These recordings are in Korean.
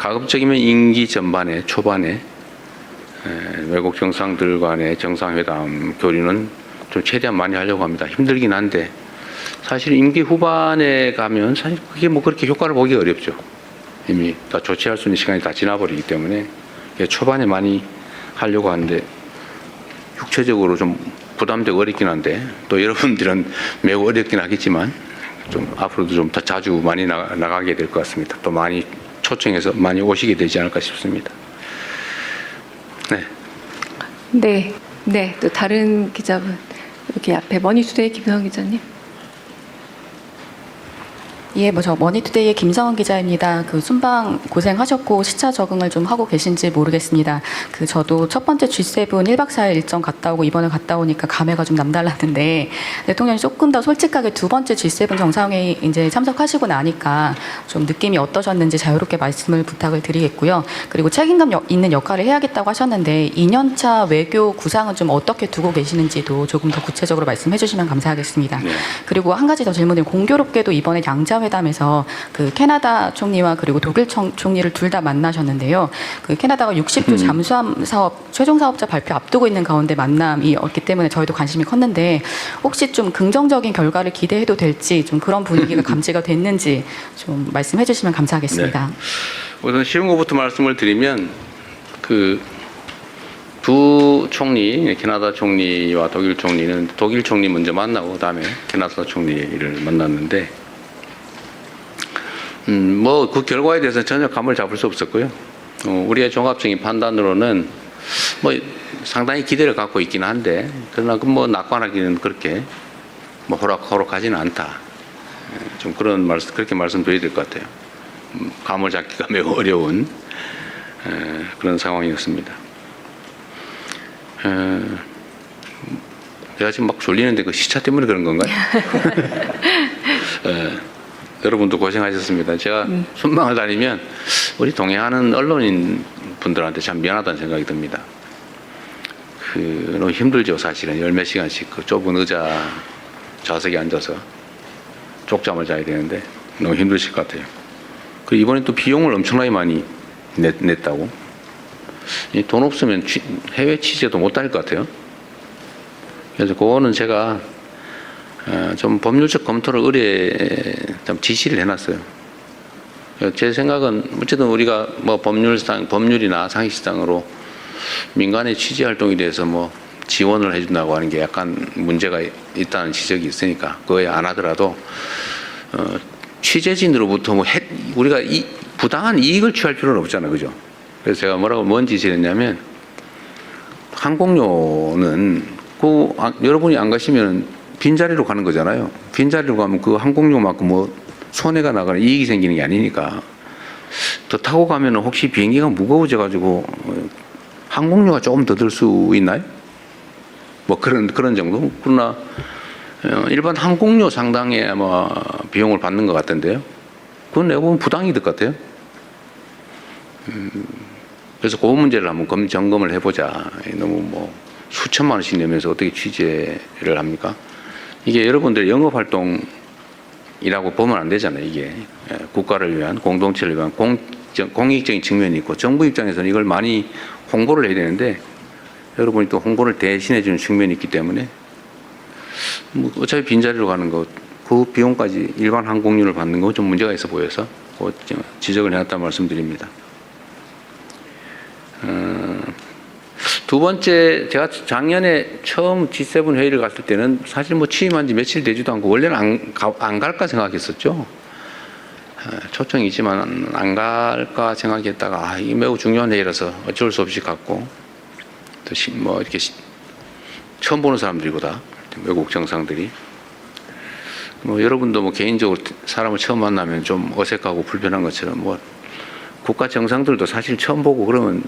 가급적이면 임기 전반에 초반에 외국 정상들 간의 정상회담 교류는 좀 최대한 많이 하려고 합니다. 힘들긴 한데 사실 임기 후반에 가면 사실 그게 뭐 그렇게 효과를 보기 어렵죠. 이미 다 조치할 수 있는 시간이 다 지나버리기 때문에 초반에 많이 하려고 하는데 육체적으로 좀 부담되고 어렵긴 한데 또 여러분들은 매우 어렵긴 하겠지만 좀 앞으로도 좀 더 자주 많이 나가게 될 것 같습니다. 또 많이 초청해서 많이 오시게 되지 않을까 싶습니다. 네. 네, 네. 또 다른 기자분 여기 앞에 머니투데이 김성원 기자님. 예, 저 머니투데이의 김성원 기자입니다. 순방 고생하셨고 시차 적응을 좀 하고 계신지 모르겠습니다. 저도 첫 번째 G7 1박 4일 일정 갔다 오고 이번에 갔다 오니까 감회가 좀 남달랐는데 대통령이 조금 더 솔직하게 두 번째 G7 정상회의 이제 참석하시고 나니까 좀 느낌이 어떠셨는지 자유롭게 말씀을 부탁을 드리겠고요. 그리고 책임감 있는 역할을 해야겠다고 하셨는데 2년차 외교 구상은 좀 어떻게 두고 계시는지도 조금 더 구체적으로 말씀해 주시면 감사하겠습니다. 네. 그리고 한 가지 더 질문을 공교롭게도 이번에 양자회담에서 캐나다 총리와 그리고 독일 총리를 둘 다 만나셨는데요. 캐나다가 60조 잠수함 사업 최종 사업자 발표 앞두고 있는 가운데 만남이 없기 때문에 저희도 관심이 컸는데 혹시 좀 긍정적인 결과를 기대해도 될지 좀 그런 분위기가 감지가 됐는지 좀 말씀해 주시면 감사하겠습니다. 네. 우선 쉬운 것부터 말씀을 드리면 두 총리, 캐나다 총리와 독일 총리는 독일 총리 먼저 만나고 그다음에 캐나다 총리를 만났는데 뭐 그 결과에 대해서 전혀 감을 잡을 수 없었고요. 우리의 종합적인 판단으로는 뭐 상당히 기대를 갖고 있긴 한데 그러나 뭐 낙관하기는 그렇게 뭐 호락호락하지는 않다. 좀 그런 말씀 그렇게 말씀드려야 될 것 같아요. 감을 잡기가 매우 어려운 그런 상황이었습니다. 제가 지금 막 졸리는데 그 시차 때문에 그런 건가요? 여러분도 고생하셨습니다. 제가 순방을 다니면 우리 동행하는 언론인 분들한테 참 미안하다는 생각이 듭니다. 너무 힘들죠, 사실은. 열 몇 시간씩 그 좁은 의자 좌석에 앉아서 쪽잠을 자야 되는데 너무 힘드실 것 같아요. 이번에 또 비용을 엄청나게 많이 냈다고. 돈 없으면 해외 취재도 못 다닐 것 같아요. 그래서 그거는 제가 좀 법률적 검토를 좀 지시를 해놨어요. 제 생각은 어쨌든 우리가 뭐 법률이나 상식상으로 민간의 취재 활동에 대해서 뭐 지원을 해준다고 하는 게 약간 문제가 있다는 지적이 있으니까 그거에 안 하더라도 취재진으로부터 뭐 우리가 부당한 이익을 취할 필요는 없잖아요, 그죠? 그래서 제가 뭔 지시를 했냐면 항공료는 여러분이 안 가시면 빈자리로 가는 거잖아요. 빈자리로 가면 그 항공료만큼 뭐 손해가 나거나 이익이 생기는 게 아니니까 더 타고 가면 혹시 비행기가 무거워져 가지고 항공료가 조금 더 들 수 있나요? 뭐 그런 정도. 그러나 일반 항공료 상당의 아마 비용을 받는 것 같던데요. 그건 내가 보면 부당이득 같아요. 그래서 그 문제를 한번 점검을 해보자. 너무 뭐 수천만 원씩 내면서 어떻게 취재를 합니까? 이게 여러분들 영업활동이라고 보면 안 되잖아요. 이게 국가를 위한 공동체를 위한 공익적인 측면이 있고 정부 입장에서는 이걸 많이 홍보를 해야 되는데 여러분이 또 홍보를 대신해 주는 측면이 있기 때문에 뭐 어차피 빈자리로 가는 거 그 비용까지 일반 항공료를 받는 거 좀 문제가 있어 보여서 지적을 해놨다는 말씀드립니다. 두 번째, 제가 작년에 처음 G7 회의를 갔을 때는 사실 뭐 취임한 지 며칠 되지도 않고 원래는 안 갈까 생각했었죠. 초청이지만 안 갈까 생각했다가 이게 매우 중요한 회의라서 어쩔 수 없이 갔고 또 뭐 이렇게 처음 보는 사람들이고 다 외국 정상들이 뭐 여러분도 뭐 개인적으로 사람을 처음 만나면 좀 어색하고 불편한 것처럼 뭐 국가 정상들도 사실 처음 보고 그러면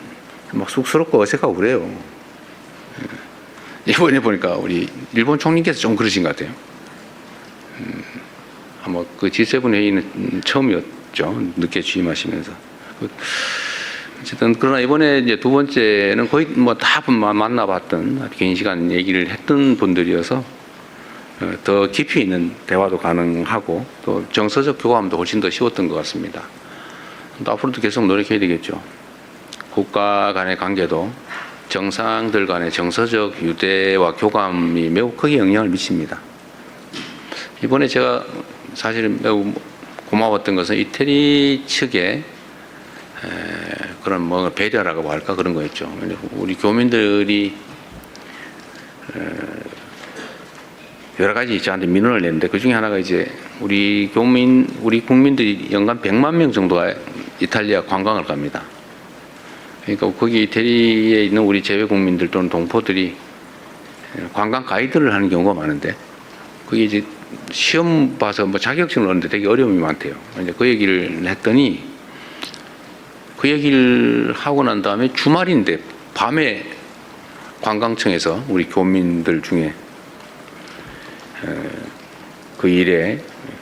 막 쑥스럽고 어색하고 그래요. 이번에 보니까 우리 일본 총리께서 좀 그러신 것 같아요. 아마 그 G7 회의는 처음이었죠. 늦게 취임하시면서. 어쨌든 그러나 이번에 이제 두 번째는 거의 뭐 다 만나봤던 긴 시간 얘기를 했던 분들이어서 더 깊이 있는 대화도 가능하고 또 정서적 교감도 훨씬 더 쉬웠던 것 같습니다. 또 앞으로도 계속 노력해야 되겠죠. 국가 간의 관계도 정상들 간의 정서적 유대와 교감이 매우 크게 영향을 미칩니다. 이번에 제가 사실 매우 고마웠던 것은 이태리 측의 그런 뭐 배려라고 할까 그런 거였죠. 우리 교민들이 여러 가지 저한테 민원을 냈는데 그 중에 하나가 이제 우리 국민들이 연간 100만 명 정도가 이탈리아 관광을 갑니다. 그러니까 거기 이태리에 있는 우리 재외 국민들 또는 동포들이 관광 가이드를 하는 경우가 많은데 그게 이제 시험 봐서 뭐 자격증을 얻는데 되게 어려움이 많대요. 이제 그 얘기를 했더니 그 얘기를 하고 난 다음에 주말인데 밤에 관광청에서 우리 교민들 중에 그 일에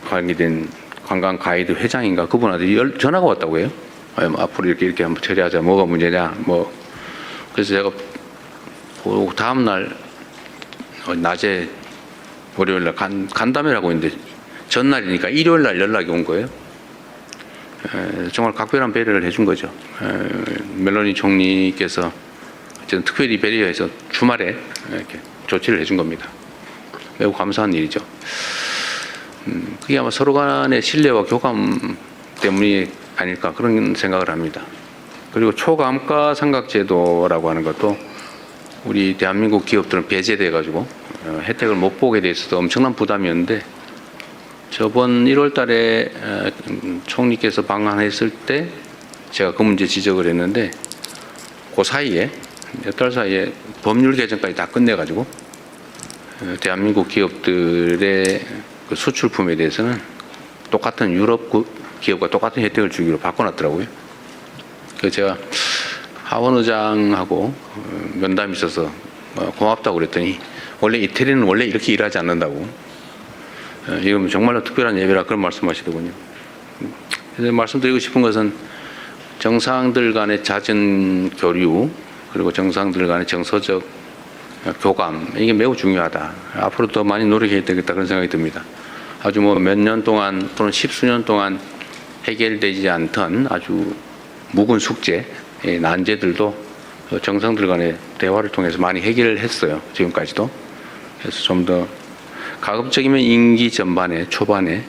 관계된 관광 가이드 회장인가 그분한테 전화가 왔다고 해요. 앞으로 이렇게 한번 처리하자. 뭐가 문제냐. 뭐 그래서 제가 그 다음 날 낮에 월요일 날 간담회라고 했는데 전날이니까 일요일 날 연락이 온 거예요. 정말 각별한 배려를 해준 거죠. 멜로니 총리께서 특별히 배려해서 주말에 이렇게 조치를 해준 겁니다. 매우 감사한 일이죠. 그게 아마 서로 간의 신뢰와 교감 때문이 아닐까 그런 생각을 합니다. 그리고 초감가상각제도라고 하는 것도 우리 대한민국 기업들은 배제돼 가지고 혜택을 못 보게 돼 있어서 엄청난 부담이었는데 저번 1월 달에 총리께서 방한했을 때 제가 그 문제 지적을 했는데 그 사이에 몇 달 사이에 법률 개정까지 다 끝내가지고 대한민국 기업들의 그 수출품에 대해서는 똑같은 유럽 기업과 똑같은 혜택을 주기로 바꿔놨더라고요. 그래서 제가 하원 의장하고 면담이 있어서 고맙다고 그랬더니 원래 이태리는 원래 이렇게 일하지 않는다고. 이건 정말로 특별한 예배라 그런 말씀하시더군요. 그래서 말씀드리고 싶은 것은 정상들 간의 잦은 교류 그리고 정상들 간의 정서적 교감 이게 매우 중요하다. 앞으로 더 많이 노력해야 되겠다 그런 생각이 듭니다. 아주 뭐 몇 년 동안 또는 십수년 동안 해결되지 않던 아주 묵은 숙제, 난제들도 정상들 간의 대화를 통해서 많이 해결을 했어요. 지금까지도. 그래서 좀 더 가급적이면 임기 전반에 초반에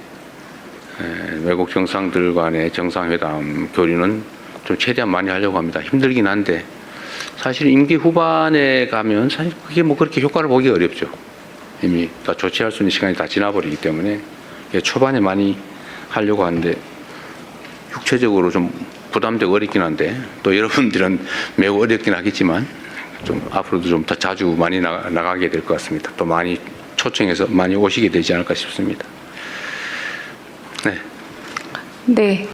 외국 정상들 간의 정상회담 교류는 좀 최대한 많이 하려고 합니다. 힘들긴 한데 사실 임기 후반에 가면 사실 그게 뭐 그렇게 효과를 보기 어렵죠. 이미 다 조치할 수 있는 시간이 다 지나버리기 때문에 초반에 많이 하려고 하는데 육체적으로 좀 부담되고 어렵긴 한데 또 여러분들은 매우 어렵긴 하겠지만 좀 앞으로도 좀 더 자주 많이 나가게 될 것 같습니다. 또 많이 초청해서 많이 오시게 되지 않을까 싶습니다. 네. 네.